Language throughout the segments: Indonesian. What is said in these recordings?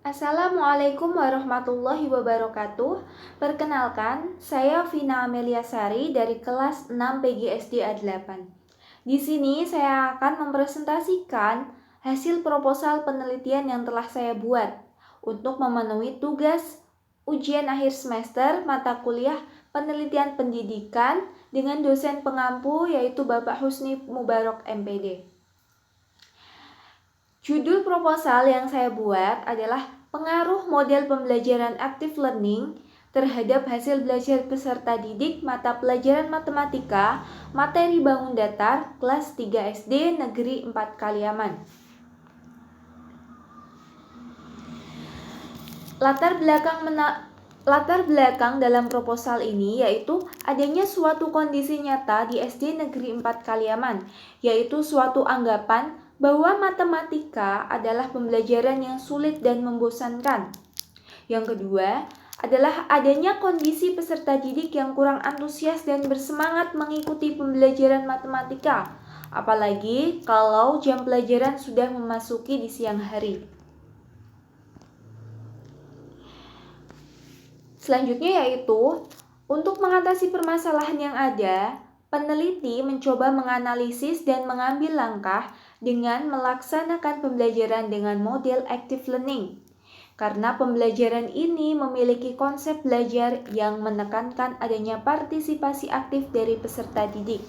Assalamualaikum warahmatullahi wabarakatuh. Perkenalkan, saya Vina Amelia Sari dari kelas 6 PGSD A8. Di sini saya akan mempresentasikan hasil proposal penelitian yang telah saya buat untuk memenuhi tugas ujian akhir semester mata kuliah penelitian pendidikan dengan dosen pengampu yaitu Bapak Husni Mubarok MPD. Judul proposal yang saya buat adalah pengaruh model pembelajaran active learning terhadap hasil belajar peserta didik mata pelajaran matematika materi bangun datar kelas 3 SD Negeri 4 Kaliaman. Latar belakang dalam proposal ini yaitu adanya suatu kondisi nyata di SD Negeri 4 Kaliaman, yaitu suatu anggapan bahwa matematika adalah pembelajaran yang sulit dan membosankan. Yang kedua adalah adanya kondisi peserta didik yang kurang antusias dan bersemangat mengikuti pembelajaran matematika, apalagi kalau jam pelajaran sudah memasuki di siang hari. Selanjutnya yaitu, untuk mengatasi permasalahan yang ada, peneliti mencoba menganalisis dan mengambil langkah dengan melaksanakan pembelajaran dengan model active learning. Karena pembelajaran ini memiliki konsep belajar yang menekankan adanya partisipasi aktif dari peserta didik.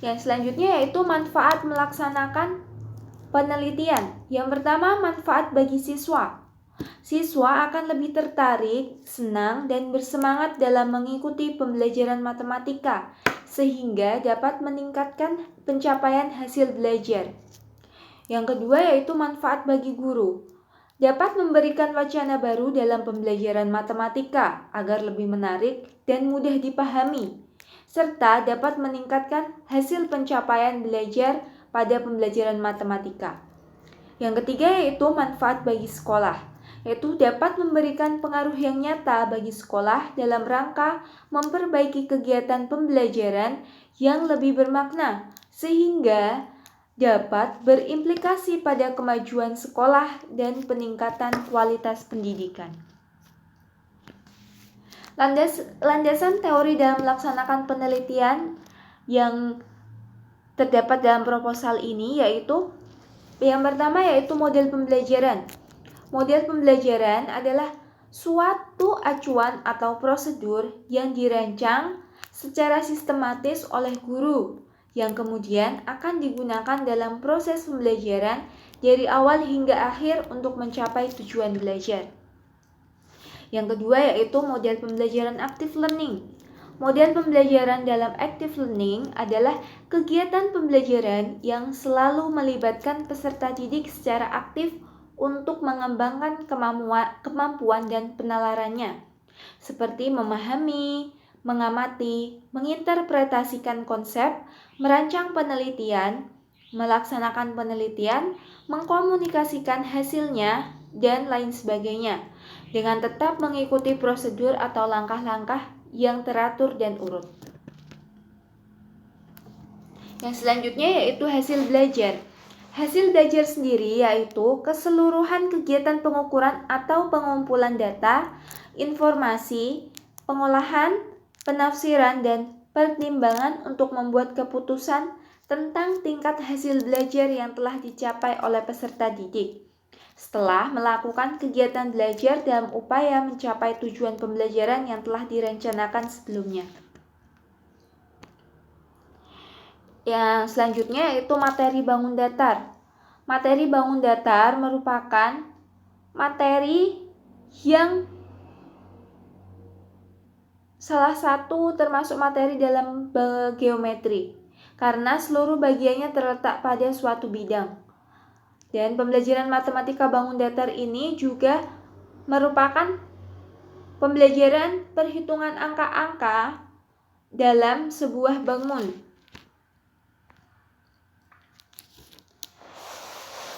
Yang selanjutnya yaitu manfaat melaksanakan penelitian. Yang pertama, manfaat bagi siswa. Siswa akan lebih tertarik, senang, dan bersemangat dalam mengikuti pembelajaran matematika, sehingga dapat meningkatkan pencapaian hasil belajar. Yang kedua yaitu manfaat bagi guru. Dapat memberikan wacana baru dalam pembelajaran matematika agar lebih menarik dan mudah dipahami, serta dapat meningkatkan hasil pencapaian belajar pada pembelajaran matematika. Yang ketiga yaitu manfaat bagi sekolah, yaitu dapat memberikan pengaruh yang nyata bagi sekolah dalam rangka memperbaiki kegiatan pembelajaran yang lebih bermakna, sehingga dapat berimplikasi pada kemajuan sekolah dan peningkatan kualitas pendidikan. Landasan teori dalam melaksanakan penelitian yang terdapat dalam proposal ini yaitu yang pertama yaitu model pembelajaran. Model pembelajaran adalah suatu acuan atau prosedur yang dirancang secara sistematis oleh guru yang kemudian akan digunakan dalam proses pembelajaran dari awal hingga akhir untuk mencapai tujuan belajar. Yang kedua yaitu model pembelajaran active learning. Model pembelajaran dalam active learning adalah kegiatan pembelajaran yang selalu melibatkan peserta didik secara aktif untuk mengembangkan kemampuan dan penalarannya, seperti memahami, mengamati, menginterpretasikan konsep, merancang penelitian, melaksanakan penelitian, mengkomunikasikan hasilnya, dan lain sebagainya, dengan tetap mengikuti prosedur atau langkah-langkah yang teratur dan urut. Yang selanjutnya yaitu hasil belajar. Hasil belajar sendiri yaitu keseluruhan kegiatan pengukuran atau pengumpulan data, informasi, pengolahan, penafsiran, dan pertimbangan untuk membuat keputusan tentang tingkat hasil belajar yang telah dicapai oleh peserta didik setelah melakukan kegiatan belajar dalam upaya mencapai tujuan pembelajaran yang telah direncanakan sebelumnya. Yang selanjutnya yaitu materi bangun datar. Materi bangun datar merupakan materi yang salah satu termasuk materi dalam geometri, karena seluruh bagiannya terletak pada suatu bidang. Dan pembelajaran matematika bangun datar ini juga merupakan pembelajaran perhitungan angka-angka dalam sebuah bangun.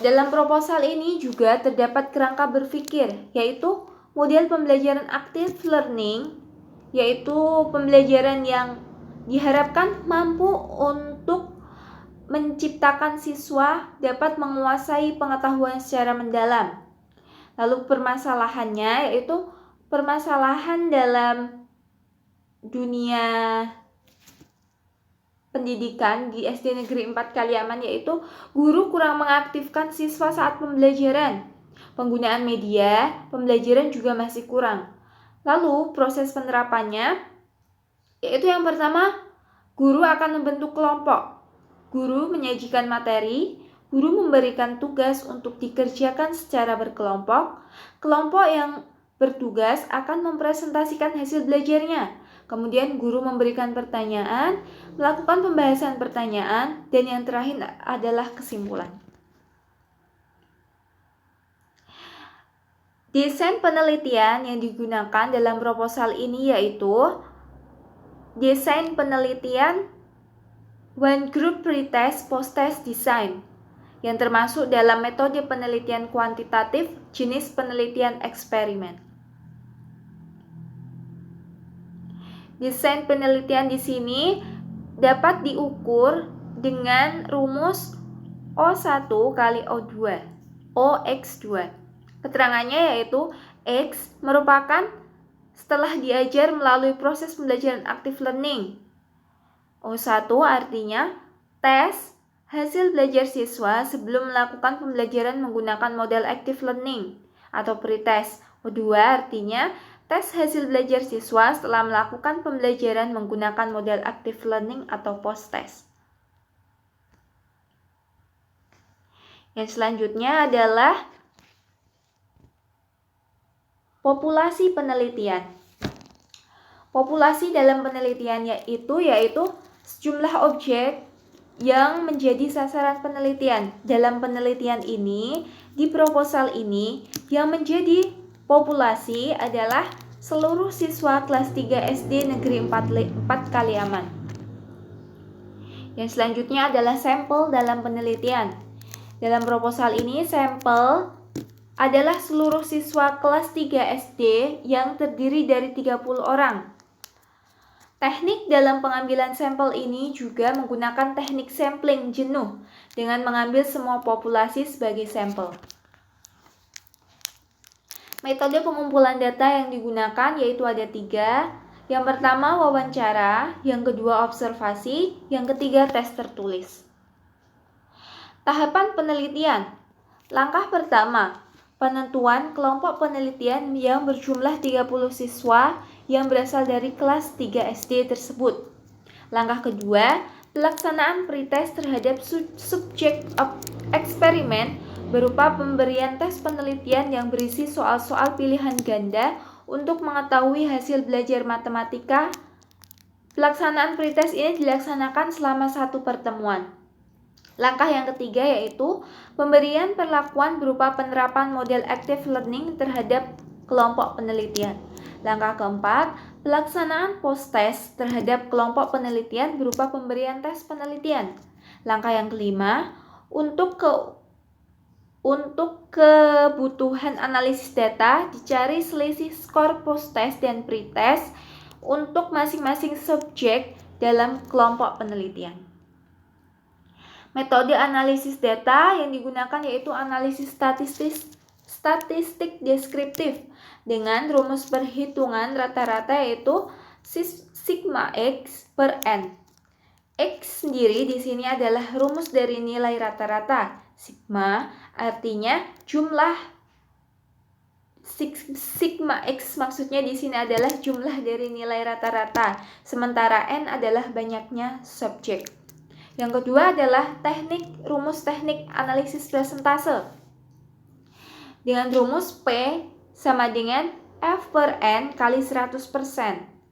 Dalam proposal ini juga terdapat kerangka berpikir, yaitu model pembelajaran active learning, yaitu pembelajaran yang diharapkan mampu untuk menciptakan siswa dapat menguasai pengetahuan secara mendalam. Lalu permasalahannya yaitu permasalahan dalam dunia pendidikan di SD Negeri 4 Kaliaman, yaitu guru kurang mengaktifkan siswa saat pembelajaran. Penggunaan media pembelajaran juga masih kurang. Lalu proses penerapannya yaitu yang pertama, guru akan membentuk kelompok. Guru menyajikan materi, guru memberikan tugas untuk dikerjakan secara berkelompok. Kelompok yang bertugas akan mempresentasikan hasil belajarnya. Kemudian guru memberikan pertanyaan, melakukan pembahasan pertanyaan, dan yang terakhir adalah kesimpulan. Desain penelitian yang digunakan dalam proposal ini yaitu desain penelitian one group pretest post-test design yang termasuk dalam metode penelitian kuantitatif jenis penelitian eksperimen. Desain penelitian di sini dapat diukur dengan rumus O1 kali O2, OX2. Keterangannya yaitu X merupakan setelah diajar melalui proses pembelajaran active learning. O1 artinya tes hasil belajar siswa sebelum melakukan pembelajaran menggunakan model active learning atau pretest. O2 artinya tes hasil belajar siswa setelah melakukan pembelajaran menggunakan model active learning atau post-test. Yang selanjutnya adalah populasi penelitian. Populasi dalam penelitian yaitu sejumlah objek yang menjadi sasaran penelitian. Dalam penelitian ini, di proposal ini, yang menjadi populasi adalah seluruh siswa kelas 3 SD Negeri 4 Kaliaman. Yang selanjutnya adalah sampel dalam penelitian. Dalam proposal ini, sampel adalah seluruh siswa kelas 3 SD yang terdiri dari 30 orang. Teknik dalam pengambilan sampel ini juga menggunakan teknik sampling jenuh dengan mengambil semua populasi sebagai sampel. Metode pengumpulan data yang digunakan yaitu ada 3. Yang pertama wawancara, yang kedua observasi, yang ketiga tes tertulis. Tahapan penelitian. Langkah pertama, penentuan kelompok penelitian yang berjumlah 30 siswa yang berasal dari kelas 3 SD tersebut. Langkah kedua, pelaksanaan pretest terhadap subjek eksperimen berupa pemberian tes penelitian yang berisi soal-soal pilihan ganda untuk mengetahui hasil belajar matematika. Pelaksanaan pretest ini dilaksanakan selama 1 pertemuan. Langkah yang ketiga yaitu pemberian perlakuan berupa penerapan model active learning terhadap kelompok penelitian. Langkah keempat, pelaksanaan post-test terhadap kelompok penelitian berupa pemberian tes penelitian. Langkah yang kelima, untuk kebutuhan analisis data, dicari selisih skor post-test dan pretest untuk masing-masing subjek dalam kelompok penelitian. Metode analisis data yang digunakan yaitu analisis statistik deskriptif dengan rumus perhitungan rata-rata yaitu sigma X per N. X sendiri di sini adalah rumus dari nilai rata-rata. Sigma artinya jumlah, sigma X maksudnya di sini adalah jumlah dari nilai rata-rata, sementara N adalah banyaknya subjek. Yang kedua adalah rumus teknik analisis presentase. Dengan rumus P sama dengan F per N kali 100%.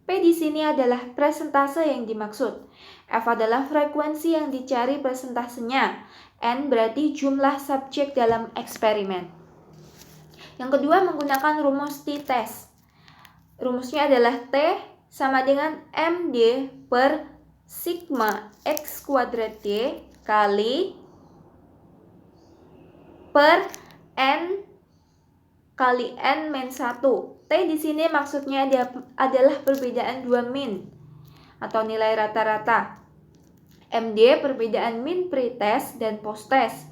P di sini adalah presentase yang dimaksud. F adalah frekuensi yang dicari presentasenya. N berarti jumlah subjek dalam eksperimen. Yang kedua menggunakan rumus t-test. Rumusnya adalah T sama dengan MD per sigma X kuadrat D kali per N kali N min 1. T di sini maksudnya adalah perbedaan 2 min atau nilai rata-rata. MD perbedaan mean pretest dan post-test.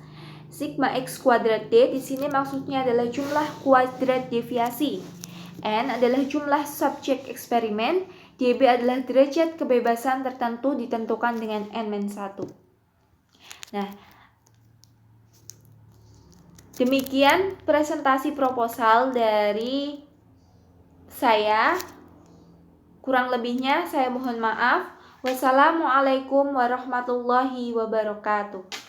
Sigma X kuadrat D di sini maksudnya adalah jumlah kuadrat deviasi. N adalah jumlah subjek eksperimen. DB adalah derajat kebebasan tertentu ditentukan dengan N-1. Nah, demikian presentasi proposal dari saya. Kurang lebihnya saya mohon maaf. Wassalamualaikum warahmatullahi wabarakatuh.